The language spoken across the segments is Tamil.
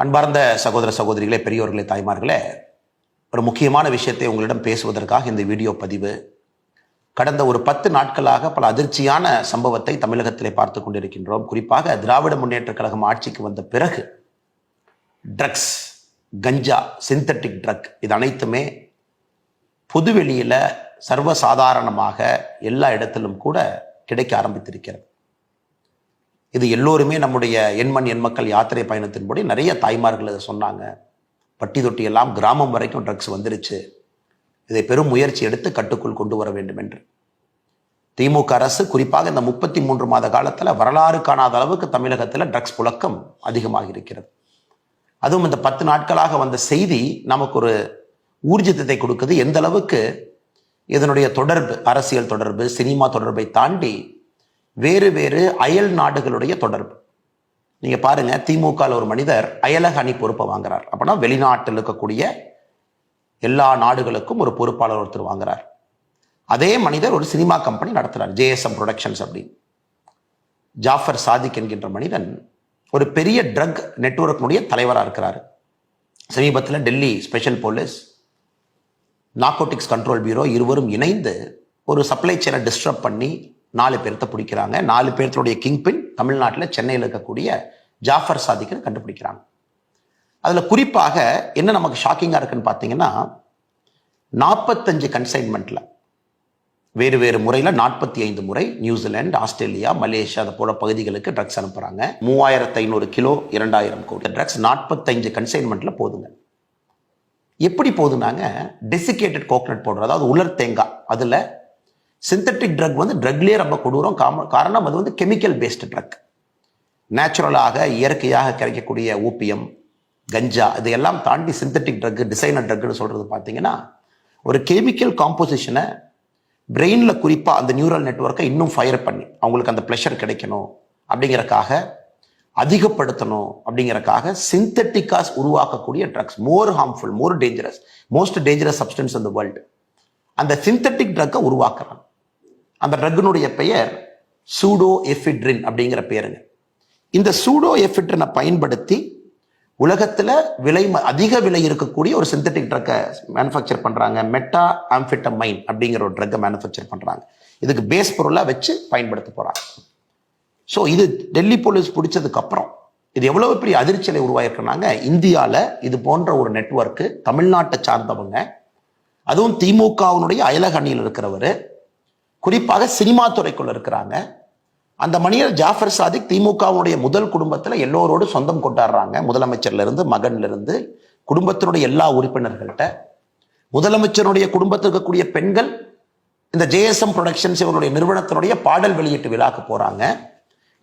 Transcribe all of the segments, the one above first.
அன்பார்ந்த சகோதர சகோதரிகளே, பெரியோர்களே, தாய்மார்களே, ஒரு முக்கியமான விஷயத்தை உங்களிடம் பேசுவதற்காக இந்த வீடியோ பதிவு. கடந்த ஒரு 10 நாட்களாக பல அதிர்ச்சியான சம்பவத்தை தமிழகத்திலே பார்த்து கொண்டிருக்கின்றோம். குறிப்பாக திராவிட முன்னேற்ற கழகம் ஆட்சிக்கு வந்த பிறகு ட்ரக்ஸ், கஞ்சா, சிந்தட்டிக் ட்ரக் இது அனைத்துமே பொதுவெளியில சர்வசாதாரணமாக எல்லா இடத்திலும் கூட கிடைக்க ஆரம்பித்திருக்கிறது. இது எல்லோருமே நம்முடைய எண்மண் எண்மக்கள் யாத்திரை பயணத்தின்படி நிறைய தாய்மார்கள் இதை சொன்னாங்க. பட்டி தொட்டி எல்லாம் கிராமம் வரைக்கும் ட்ரக்ஸ் வந்துருச்சு, இதை பெரும் முயற்சி எடுத்து கட்டுக்குள் கொண்டு வர வேண்டும் என்று. திமுக அரசு குறிப்பாக இந்த 33 மாத காலத்தில் வரலாறு காணாத அளவுக்கு தமிழகத்தில் ட்ரக்ஸ் புழக்கம் அதிகமாக இருக்கிறது. அதுவும் இந்த 10 நாட்களாக வந்த செய்தி நமக்கு ஒரு ஊர்ஜிதத்தை கொடுக்குது. எந்த அளவுக்கு இதனுடைய தொடர்பு, அரசியல் தொடர்பு, சினிமா தொடர்பை தாண்டி வேறு வேறு அயல் நாடுகளுடைய தொடர்பு. நீங்க பாருங்க, திமுக ஒரு மனிதர் அயலக அணி பொறுப்பை வாங்குறார். அப்படின்னா வெளிநாட்டில் இருக்கக்கூடிய எல்லா நாடுகளுக்கும் ஒரு பொறுப்பாளர் ஒருத்தர் வாங்குறார். அதே மனிதர் ஒரு சினிமா கம்பெனி நடத்துறார், JSM ப்ரொடக்ஷன்ஸ் அப்படின்னு. ஜாஃபர் சாதிக் என்கின்ற மனிதன் ஒரு பெரிய ட்ரக் நெட்வொர்க்கினுடைய தலைவராக இருக்கிறார். சமீபத்தில் Delhi special police, narcotics control bureau இருவரும் இணைந்து ஒரு சப்ளை செயினை டிஸ்டர்ப் பண்ணி 4 பேர்த்த பிடிக்கிறாங்க. 4 பேர்த்துடைய கிங்பின் தமிழ்நாட்டில் சென்னையில் இருக்கக்கூடிய ஜாஃபர் சாதிக்கை கண்டுபிடிக்கிறாங்க. அதில் குறிப்பாக என்ன நமக்கு ஷாக்கிங்காக இருக்குன்னு பார்த்தீங்கன்னா, 45 கன்சைன்மெண்ட்டில் வேறு வேறு முறையில் 45 முறை நியூசிலாந்து, ஆஸ்திரேலியா, மலேசியா அது போல பகுதிகளுக்கு ட்ரக்ஸ் அனுப்புகிறாங்க. 3500 கிலோ, 2000 கோடி ட்ரக்ஸ் 45 கன்சைன்மெண்ட்டில் போதுங்க. எப்படி போதுனாங்க, டெசிகேட்டட் கோகனட் பவுடர், அதாவது உலர் தேங்காய், அதில் சிந்தட்டிக் ட்ரக் ட்ரக்லேயே ரொம்ப கொடூரம். காரணம் அது கெமிக்கல் பேஸ்டு ட்ரக். நேச்சுரலாக இயற்கையாக கிடைக்கக்கூடிய ஊப்பியம், கஞ்சா இதையெல்லாம் தாண்டி சிந்தட்டிக் ட்ரக், டிசைனர் ட்ரக்னு சொல்றது பார்த்தீங்கன்னா ஒரு கெமிக்கல் காம்போசிஷனை பிரெயினில் குறிப்பாக அந்த நியூரல் நெட்வொர்க்கை இன்னும் ஃபயர் பண்ணி அவங்களுக்கு அந்த ப்ளஷர் கிடைக்கணும் அப்படிங்கிறக்காக, அதிகப்படுத்தணும் அப்படிங்கிறக்காக சிந்தட்டிக்காஸ் உருவாக்கக்கூடிய drugs, more harmful, more dangerous, most dangerous substance in the world. அந்த சிந்தட்டிக் ட்ரக்கை உருவாக்குறாங்க. அந்த ட்ரக்கினுடைய பெயர் சூடோ எஃபிட்ரின் அப்படிங்கிற பேருங்க. இந்த சூடோ எஃபிட்ரினை பயன்படுத்தி உலகத்தில் அதிக விலை இருக்கக்கூடிய ஒரு சிந்தட்டிக் ட்ரக்கை மேனுஃபேக்சர் பண்ணுறாங்க. மெட்டா ஆம்ஃபெட்டமைன் அப்படிங்கிற ஒரு ட்ரக்கை மேனுஃபேக்சர் பண்ணுறாங்க. இதுக்கு பேஸ் பொருளாக வச்சு பயன்படுத்த போகிறாங்க. ஸோ இது டெல்லி போலீஸ் பிடிச்சதுக்கு அப்புறம் இது எவ்வளவு பெரிய அதிர்ச்சியை உருவாயிருக்குனாங்க. இந்தியாவில் இது போன்ற ஒரு நெட்வொர்க்கு, தமிழ்நாட்டை சார்ந்தவங்க, அதுவும் திமுகவினுடைய அயலக அணியில் இருக்கிறவர், குறிப்பாக சினிமா துறைக்குள்ள இருக்கிறாங்க. அந்த மனிதர் ஜாஃபர் சாதிக் திமுகவுடைய முதல் குடும்பத்தில் எல்லோரோடு சொந்தம் கொண்டாடுறாங்க. முதலமைச்சர்ல இருந்து, மகன்ல இருந்து, குடும்பத்தினுடைய எல்லா உறுப்பினர்கள்ட்ட. முதலமைச்சருடைய குடும்பத்தில் இருக்கக்கூடிய பெண்கள் இந்த JSM ப்ரொடக்ஷன்ஸ் இவருடைய நிறுவனத்தினுடைய பாடல் வெளியீட்டு விழாக்கு போறாங்க.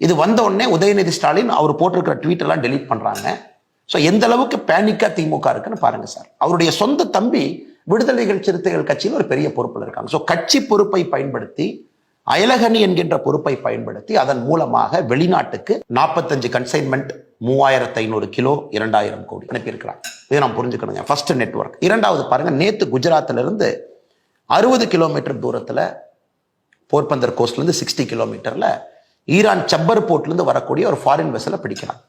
இது வந்த உடனே உதயநிதி ஸ்டாலின் அவர் போட்டிருக்கிற ட்வீட் எல்லாம் டெலீட் பண்றாங்க. ஸோ எந்த அளவுக்கு பேனிக்கா திமுக இருக்குன்னு பாருங்க சார். அவருடைய சொந்த தம்பி விடுதலைகள் சிறுத்தைகள் கட்சியில் ஒரு பெரிய பொறுப்பில் இருக்காங்க. ஸோ கட்சி பொறுப்பை பயன்படுத்தி, அயலகணி என்கின்ற பொறுப்பை பயன்படுத்தி அதன் மூலமாக வெளிநாட்டுக்கு 45 கன்சைன்மெண்ட், 3500 கிலோ, 2000 கோடி அனுப்பியிருக்கிறாங்க. இதை நாம் புரிஞ்சுக்கணுங்க. First network. இரண்டாவது பாருங்க, நேத்து குஜராத்ல இருந்து 60 கிலோமீட்டர் தூரத்தில், போர்பந்தர் கோஸ்ட்ல இருந்து 60 கிலோமீட்டர்ல ஈரான் சப்பர் போர்ட்ல இருந்து வரக்கூடிய ஒரு ஃபாரின் வெசலை பிடிக்கிறாங்க.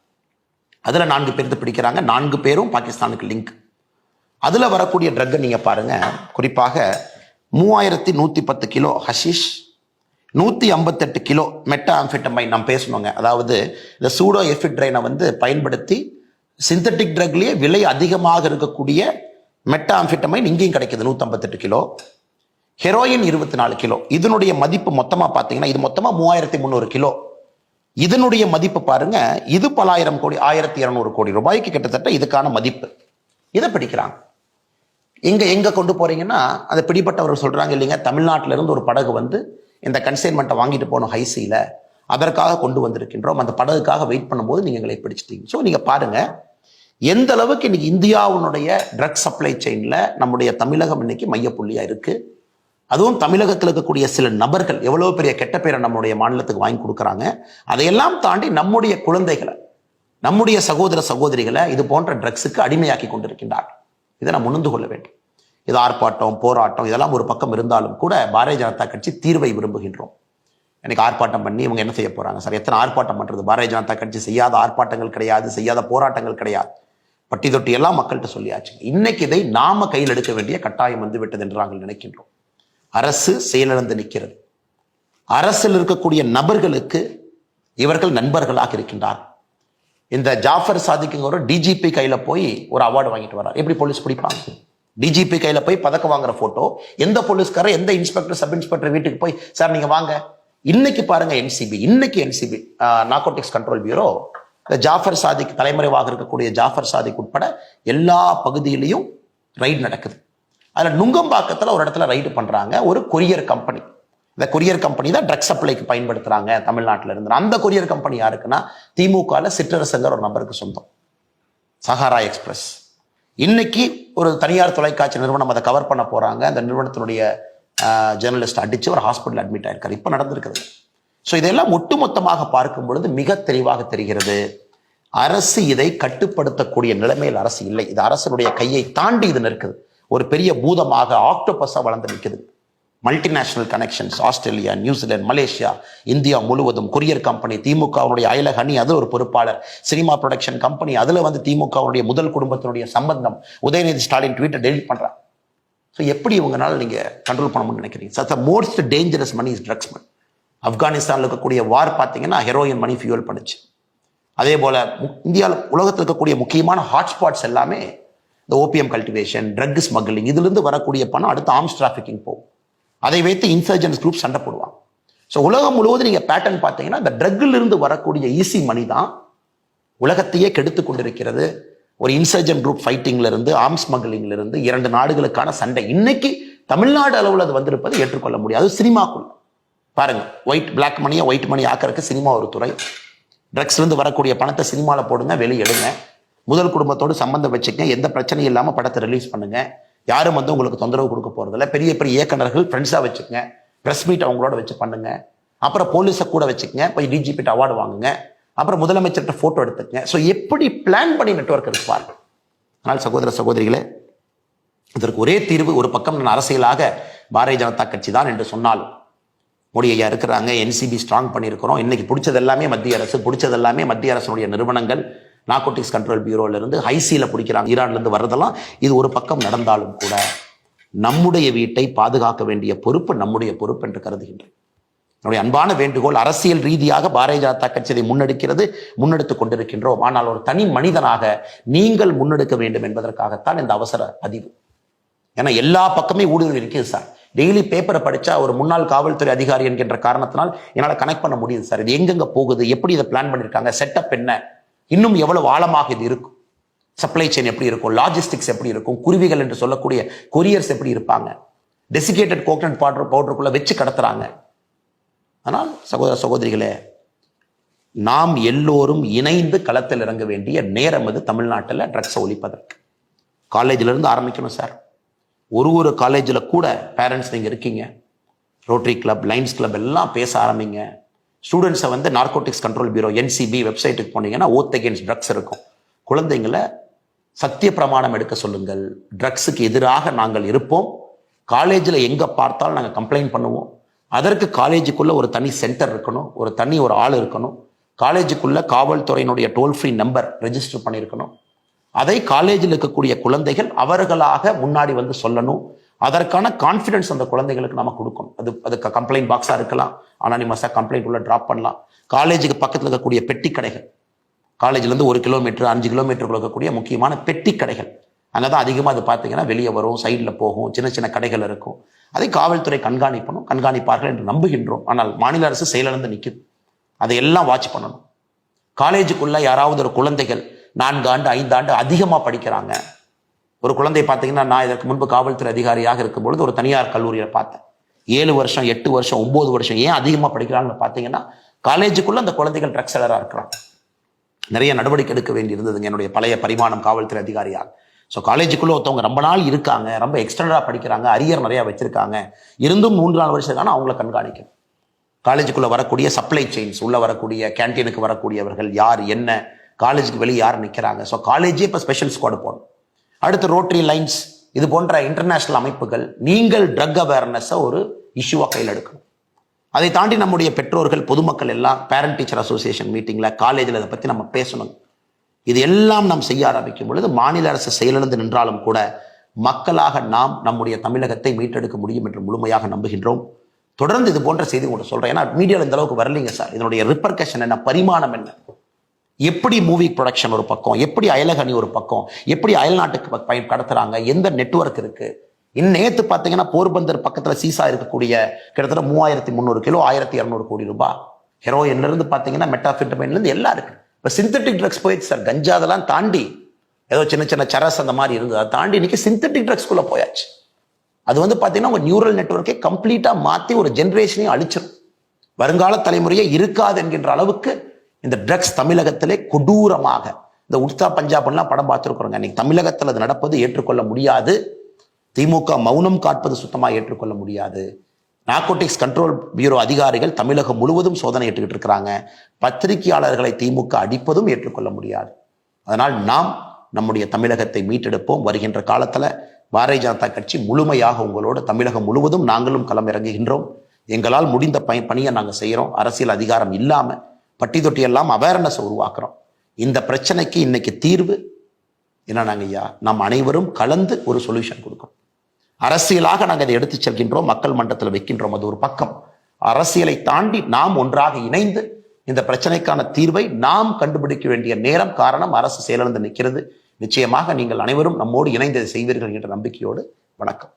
அதுல 4 பேர் பிடிக்கிறாங்க. 4 பேரும் பாகிஸ்தானுக்கு லிங்க். அதுல வரக்கூடிய ட்ரக்கை நீங்க பாருங்க. குறிப்பாக 3110 kilo hashish, 158 kilo meta amphetamine நாம் பேசணுங்க. அதாவது இந்த சூடோ எஃபிட்ரைனை பயன்படுத்தி சிந்தட்டிக் ட்ரக்லயே விலை அதிகமாக இருக்கக்கூடிய மெட்டா ஆம்ஃபெட்டமைன் இங்கேயும் கிடைக்குது. 158 கிலோ. Heroin 24 kilo. இதனுடைய மதிப்பு மொத்தமா பார்த்தீங்கன்னா, இது மொத்தமா 3300 கிலோ. இதனுடைய மதிப்பு பாருங்க, இது பல ஆயிரம் கோடி, 1200 கோடி ரூபாய்க்கு கிட்டத்தட்ட இதுக்கான மதிப்பு. இதை பிடிக்கிறாங்க. எங்க கொண்டு போறீங்கன்னா, அந்த பிடிப்பட்டவர்கள் சொல்றாங்க இல்லைங்க, தமிழ்நாட்டில இருந்து ஒரு படகு இந்த கன்சைன்மெண்ட்டை வாங்கிட்டு போனோம் ஹைசியில, அதற்காக கொண்டு வந்திருக்கின்றோம், அந்த படகுக்காக வெயிட் பண்ணும்போது நீங்க எங்களை பிடிச்சிட்டீங்க. ஸோ நீங்க பாருங்க எந்த அளவுக்கு இன்னைக்கு இந்தியாவுடைய ட்ரக் சப்ளை செயின்ல நம்முடைய தமிழகம் இன்னைக்கு மையப்புள்ளியா இருக்கு. அதுவும் தமிழகத்தில் இருக்கக்கூடிய சில நபர்கள் எவ்வளவு பெரிய கெட்ட பேரை நம்முடைய மாநிலத்துக்கு வாங்கி கொடுக்குறாங்க. அதையெல்லாம் தாண்டி நம்முடைய குழந்தைகளை, நம்முடைய சகோதர சகோதரிகளை இது போன்ற ட்ரக்ஸுக்கு அடிமையாக்கி கொண்டிருக்கின்றார். இதை நாம் உணர்ந்து கொள்ள வேண்டும். இது ஆர்ப்பாட்டம், போராட்டம் இதெல்லாம் ஒரு பக்கம் இருந்தாலும் கூட பாரதிய ஜனதா கட்சி தீர்வை விரும்புகின்றோம். எனக்கு ஆர்ப்பாட்டம் பண்ணி இவங்க என்ன செய்ய போறாங்க சார்? எத்தனை ஆர்ப்பாட்டம் பண்றது? பாரதிய ஜனதா கட்சி செய்யாத ஆர்ப்பாட்டங்கள் கிடையாது, செய்யாத போராட்டங்கள் கிடையாது. பட்டி தொட்டி எல்லாம் மக்கள்கிட்ட சொல்லியாச்சு. இன்னைக்கு இதை நாம கையில் எடுக்க வேண்டிய கட்டாயம் வந்து விட்டது என்று நாங்கள் நினைக்கின்றோம். அரசு செயலிழந்து நிற்கிறது. அரசில் இருக்கக்கூடிய நபர்களுக்கு இவர்கள் நண்பர்களாக இருக்கின்றார். இந்த ஜாஃபர் சாதிக்குங்கிற டிஜிபி கையில போய் ஒரு அவார்டு வாங்கிட்டு வர்றார். எப்படி போலீஸ் பிடிப்பாங்க? டிஜிபி கையில போய் பதக்கம் வாங்குற போட்டோ, எந்த போலீஸ்காரர் எந்த இன்ஸ்பெக்டர் சப் இன்ஸ்பெக்டர் வீட்டுக்கு போய் சார் நீங்க வாங்க. இன்னைக்கு பாருங்க NCB narcotics control bureau Jaffer Sadiq தலைமறைவாக இருக்கக்கூடிய ஜாஃபர் சாதிக் உட்பட எல்லா பகுதியிலையும் ரைடு நடக்குது. அதுல நுங்கம்பாக்கத்துல ஒரு இடத்துல ரைடு பண்றாங்க. ஒரு கொரியர் கம்பெனி, இந்த கொரியர் கம்பெனி தான் ட்ரக் சப்ளைக்கு பயன்படுத்துறாங்க தமிழ்நாட்டில இருந்து. அந்த கொரியர் கம்பெனி யாருக்குன்னா திமுக சிற்றரசங்கர் ஒரு நபருக்கு சொந்தம், சஹாரா எக்ஸ்பிரஸ். இன்னைக்கு ஒரு தனியார் தொலைக்காட்சி நிறுவனம் அதை கவர் பண்ண போறாங்க. அந்த நிறுவனத்தினுடைய ஜேர்னலிஸ்ட் அடிச்சு ஒரு ஹாஸ்பிட்டல் அட்மிட் ஆயிருக்காரு. இப்ப நடந்திருக்குது. ஸோ இதெல்லாம் ஒட்டுமொத்தமாக பார்க்கும் பொழுது மிக தெளிவாக தெரிகிறது, அரசு இதை கட்டுப்படுத்தக்கூடிய நிலைமையில் அரசு இல்லை. இது அரசனுடைய கையை தாண்டி இது நிற்குது. ஒரு பெரிய பூதமாக ஆக்டோபஸா வளர்ந்து நிற்குது. Multinational connections, Australia, New Zealand, Malaysia, India முழுவதும் கொரியர் கம்பெனி, திமுகவுடைய அயலக அணி, அதில் ஒரு பொறுப்பாளர், சினிமா ப்ரொடக்ஷன் கம்பெனி, அதுல வந்து திமுகவுடைய முதல் குடும்பத்தினுடைய சம்பந்தம். உதயநிதி ஸ்டாலின் ட்வீட்டை டெலிட் பண்றாங்க. ஸோ எப்படி இவங்கனால நீங்க கண்ட்ரோல் பண்ண முடியும்னு நினைக்கிறீங்க? Such most dangerous money is drugs money. ஆப்கானிஸ்தானில் இருக்கக்கூடிய வார் பார்த்தீங்கன்னா ஹெரோயின் மணி ஃபியூல் பண்ணுச்சு. அதே போல இந்தியாவில் உலகத்தில் இருக்கக்கூடிய முக்கியமான ஹாட்ஸ்பாட்ஸ் எல்லாமே இந்த ஓபிஎம் கல்டிவேஷன், ட்ரக் ஸ்மக்லிங், இதிலிருந்து வரக்கூடிய பணம் அடுத்து ஆர்ம்ஸ் டிராஃபிக்கிங் போகும். அதை வைத்து இன்சர்ஜென்ட்ஸ் குரூப் சண்டை போடுவாங்க. ஸோ உலகம் முழுவதும் நீங்க பேட்டர்ன் பார்த்தீங்கன்னா இந்த ட்ரக்ல இருந்து வரக்கூடிய ஈஸி மணி தான் உலகத்தையே கெடுத்து கொண்டிருக்கிறது. ஒரு இன்சர்ஜென்ட் குரூப் ஃபைட்டிங்ல இருந்து, ஆர்ம்ஸ் ஸ்மக்லிங்ல இருந்து 2 நாடுகளுக்கான சண்டை. இன்னைக்கு தமிழ்நாடு அளவில் அது வந்திருப்பது ஏற்றுக்கொள்ள முடியாது. சினிமாக்குள்ள பாருங்க, பிளாக் மணியை ஒயிட் மணி ஆக்கிறதுக்கு சினிமா ஒரு துறை. ட்ரக்ஸ்ல இருந்து வரக்கூடிய பணத்தை சினிமாவில் போடுங்க, வெளியே எடுங்க, முதல் குடும்பத்தோடு சம்பந்தம் வச்சுக்கங்க, எந்த பிரச்சனையும் இல்லாமல் படத்தை ரிலீஸ் பண்ணுங்க, யாரும் வந்து உங்களுக்கு தொந்தரவு கொடுக்க போறதில்ல. பெரிய பெரிய இயக்குநர்கள் ஃப்ரெண்ட்ஸாக வச்சுக்கங்க, ப்ரெஸ் மீட் அவங்களோட வச்சு பண்ணுங்க, அப்புறம் போலீஸை கூட வச்சுக்கங்க, போய் டிஜிபிட்ட அவார்டு வாங்குங்க, அப்புறம் முதலமைச்சர்கிட்ட போட்டோ எடுத்துக்கங்க. ஸோ எப்படி பிளான் பண்ணி நெட்வொர்க் இருப்பார்கள். ஆனால் சகோதர சகோதரிகளே, இதற்கு ஒரே தீர்வு, ஒரு பக்கம் நான் அரசியலாக பாரதிய ஜனதா கட்சி தான் என்று சொன்னாலும், மோடி ஐயா இருக்கிறாங்க, என்சிபி ஸ்ட்ராங் பண்ணியிருக்கிறோம், இன்னைக்கு பிடிச்சது எல்லாமே மத்திய அரசு, பிடிச்சது எல்லாமே மத்திய அரசுடைய நிறுவனங்கள், நார்கோட்டிக்ஸ் கண்ட்ரோல் பியூரோல இருந்து ஹைசியில பிடிக்கிறாங்க, ஈரான்ல இருந்து வர்றதெல்லாம். இது ஒரு பக்கம் நடந்தாலும் கூட நம்முடைய வீட்டை பாதுகாக்க வேண்டிய பொறுப்பு நம்முடைய பொறுப்பு என்று கருதுகின்றேன். என்னுடைய அன்பான வேண்டுகோள், அரசியல் ரீதியாக பாரதிய ஜனதா கட்சியை முன்னெடுத்துக் கொண்டிருக்கின்றோம். ஆனால் ஒரு தனி மனிதனாக நீங்கள் முன்னெடுக்க வேண்டும் என்பதற்காகத்தான் இந்த அவசர பதிவு. ஏன்னா எல்லா பக்கமே ஊடுருவி இருக்குது சார். டெய்லி பேப்பரை படிச்சா ஒரு முன்னாள் காவல்துறை அதிகாரி என்கின்ற காரணத்தினால் என்னால் கனெக்ட் பண்ண முடியுது சார். இது எங்கெங்க போகுது, எப்படி இதை பிளான் பண்ணியிருக்காங்க, செட்டப் என்ன, இன்னும் எவ்வளவு ஆழமாக இது இருக்கும், சப்ளை செயின் எப்படி இருக்கும், லாஜிஸ்டிக்ஸ் எப்படி இருக்கும், குருவிகள் என்று சொல்லக்கூடிய கொரியர்ஸ் எப்படி இருப்பாங்க, டெசிகேட்டட் கோகனட் பவுடருக்குள்ள வச்சு கடத்துறாங்க. ஆனால் சகோதர சகோதரிகளே, நாம் எல்லோரும் இணைந்து களத்தில் இறங்க வேண்டிய நேரம் இது. தமிழ்நாட்டில் ட்ரக்ஸை ஒழிப்பதற்கு காலேஜில் இருந்து ஆரம்பிக்கணும் சார். ஒரு காலேஜில் கூட பேரண்ட்ஸ் நீங்கள் இருக்கீங்க, ரோட்டரி கிளப், லைன்ஸ் கிளப் எல்லாம் பேச ஆரம்பிங்க. ஸ்டூடெண்ட்ஸை வந்து நார்கோட்டிக்ஸ் கண்ட்ரோல் பியூரோ என்சிபி வெப்சைட்டுக்கு போனீங்கன்னா ஓத் அகேன்ஸ்ட் ட்ரக்ஸ் இருக்கும். குழந்தைங்களை சத்திய பிரமாணம் எடுக்க சொல்லுங்கள். ட்ரக்ஸுக்கு எதிராக நாங்கள் இருப்போம். காலேஜில் எங்கே பார்த்தாலும் நாங்கள் கம்ப்ளைண்ட் பண்ணுவோம். அதற்கு காலேஜுக்குள்ள ஒரு தனி சென்டர் இருக்கணும், ஒரு ஆள் இருக்கணும். காலேஜுக்குள்ள காவல்துறையினுடைய டோல் ஃப்ரீ நம்பர் ரெஜிஸ்டர் பண்ணியிருக்கணும். அதை காலேஜில் இருக்கக்கூடிய குழந்தைகள் அவர்களாக முன்னாடி வந்து சொல்லணும். அதற்கான கான்ஃபிடன்ஸ் அந்த குழந்தைகளுக்கு நம்ம கொடுக்கணும். அதுக்கு கம்ப்ளைண்ட் பாக்ஸாக இருக்கலாம், அனானிமஸாக கம்ப்ளைண்ட் உள்ள ட்ராப் பண்ணலாம். காலேஜுக்கு பக்கத்தில் இருக்கக்கூடிய பெட்டி கடைகள், காலேஜ்லேருந்து 1 கிலோமீட்டர் 5 கிலோமீட்டருக்குள்ள இருக்கக்கூடிய முக்கியமான பெட்டி கடைகள், அங்கே தான் அதிகமாக அது பார்த்தீங்கன்னா வெளியே வரும், சைடில் போகும், சின்ன சின்ன கடைகள் இருக்கும். அதை காவல்துறை கண்காணிப்பார்கள் என்று நம்புகின்றோம். ஆனால் மாநில அரசு செயலிழந்து நிற்குது. அதையெல்லாம் வாட்ச் பண்ணணும். காலேஜுக்குள்ள யாராவது ஒரு குழந்தைகள் 4 ஆண்டு 5 ஆண்டு அதிகமாக படிக்கிறாங்க. ஒரு குழந்தை பார்த்தீங்கன்னா, நான் இதற்கு முன்பு காவல்துறை அதிகாரியாக இருக்கும்பொழுது ஒரு தனியார் கல்லூரியில் பார்த்தேன். 7 வருஷம் 8 வருஷம் 9 வருஷம் ஏன் அதிகமாக படிக்கிறாங்கன்னு பார்த்தீங்கன்னா, காலேஜுக்குள்ள அந்த குழந்தைகள் ட்ரக்ஸ் செல்லராக இருக்கிறாங்க. நிறைய நடவடிக்கை எடுக்க வேண்டி இருந்ததுங்க என்னுடைய பழைய பரிமாணம் காவல்துறை அதிகாரியாக. ஸோ காலேஜுக்குள்ள ஒருத்தவங்க ரொம்ப நாள் இருக்காங்க, ரொம்ப எக்ஸ்டெண்டடாக படிக்கிறாங்க, அரியர் நிறையா வச்சிருக்காங்க, இருந்தும் 3-4 வருஷம் அவங்கள கண்காணிக்கணும். காலேஜுக்குள்ள வரக்கூடிய சப்ளை செயின்ஸ், உள்ள வரக்கூடிய கேன்டீனுக்கு வரக்கூடியவர்கள் யார், என்ன, காலேஜுக்கு வெளியே யார் நிற்கிறாங்க. ஸோ காலேஜே இப்போ ஸ்பெஷல் ஸ்குவாட் போடணும். அடுத்து ரோட்டரி, லைன்ஸ், இது போன்ற இன்டர்நேஷனல் அமைப்புகள் நீங்கள் ட்ரக் அவேர்னஸை ஒரு இஷ்யூவாக கையில் எடுக்கணும். அதை தாண்டி நம்முடைய பெற்றோர்கள், பொதுமக்கள் எல்லாம் பேரண்ட் டீச்சர் அசோசியேஷன் மீட்டிங்கில், காலேஜில் இதை பற்றி நம்ம பேசணும். இது எல்லாம் நாம் செய்ய ஆரம்பிக்கும் பொழுது மாநில அரசு செயலிழந்து நின்றாலும் கூட மக்களாக நாம் நம்முடைய தமிழகத்தை மீட்டெடுக்க முடியும் என்று முழுமையாக நம்புகின்றோம். தொடர்ந்து இது போன்ற செய்தி உங்கள்கிட்ட சொல்றேன். ஏன்னா மீடியாவில் இந்த அளவுக்கு வரலைங்க சார். இதனுடைய ரிப்பர்கஷன் என்ன, பரிமாணம் என்ன, எப்படி மூவி ப்ரொடக்ஷன் ஒரு பக்கம், எப்படி அயலகணி ஒரு பக்கம், எப்படி அயல்நாட்டுக்கு கடத்துறாங்க, எந்த நெட்வொர்க் இருக்கு. நேத்து பார்த்தீங்கன்னா போர்பந்தர் பக்கத்துல சீசா இருக்கக்கூடிய கிட்டத்தட்ட 3300 கிலோ 1200 கோடி ரூபாய் ஹெரோயின்ல இருந்து பார்த்தீங்கன்னா மெட்டாஃபெட்டமைன்ல இருந்து எல்லாம் இருக்கு. இப்போ சிந்தட்டிக் ட்ரக்ஸ் போயிடுச்சு சார். கஞ்சா அதெல்லாம் தாண்டி ஏதோ சின்ன சின்ன சரஸ் அந்த மாதிரி இருந்தது, அதை தாண்டி இன்னைக்கு சிந்தட்டிக் ட்ரக்ஸ்குள்ள போயாச்சு. அது பார்த்தீங்கன்னா உங்க நியூரல் நெட்வொர்க்கை கம்ப்ளீட்டா மாத்தி ஒரு ஜென்ரேஷனையும் அழிச்சிடும். வருங்கால தலைமுறையே இருக்காது என்கின்ற அளவுக்கு இந்த ட்ரக்ஸ் தமிழகத்திலே கொடூரமாக, இந்த உட்சா பஞ்சாப்லாம் படம் பார்த்துருக்குறோங்க. இன்னைக்கு தமிழகத்தில் அது நடப்பது ஏற்றுக்கொள்ள முடியாது. திமுக மௌனம் காட்பது சுத்தமாக ஏற்றுக்கொள்ள முடியாது. நார்கோட்டிக்ஸ் கண்ட்ரோல் பியூரோ அதிகாரிகள் தமிழகம் முழுவதும் சோதனை ஏற்றுக்கிட்டு இருக்கிறாங்க. பத்திரிகையாளர்களை திமுக அடிப்பதும் ஏற்றுக்கொள்ள முடியாது. அதனால் நாம் நம்முடைய தமிழகத்தை மீட்டெடுப்போம். வருகின்ற காலத்துல பாரதிய ஜனதா கட்சி முழுமையாக உங்களோட தமிழகம் முழுவதும் நாங்களும் களம் இறங்குகின்றோம். எங்களால் முடிந்த பணியை நாங்கள் செய்யறோம். அரசியல் அதிகாரம் இல்லாம பட்டி தொட்டி எல்லாம் அவேர்னஸ் உருவாக்குறோம். இந்த பிரச்சனைக்கு இன்னைக்கு தீர்வு என்னன்னாங்க ஐயா, நாம் அனைவரும் கலந்து ஒரு சொல்யூஷன் கொடுக்கணும். அரசியலாக நாங்கள் இதை எடுத்து செல்கின்றோம், மக்கள் மன்றத்தில் வைக்கின்றோம். அது ஒரு பக்கம். அரசியலை தாண்டி நாம் ஒன்றாக இணைந்து இந்த பிரச்சனைக்கான தீர்வை நாம் கண்டுபிடிக்க வேண்டிய நேரம். காரணம், அரசு செயலிழந்து நிற்கிறது. நிச்சயமாக நீங்கள் அனைவரும் நம்மோடு இணைந்து செய்வீர்கள் என்ற நம்பிக்கையோடு வணக்கம்.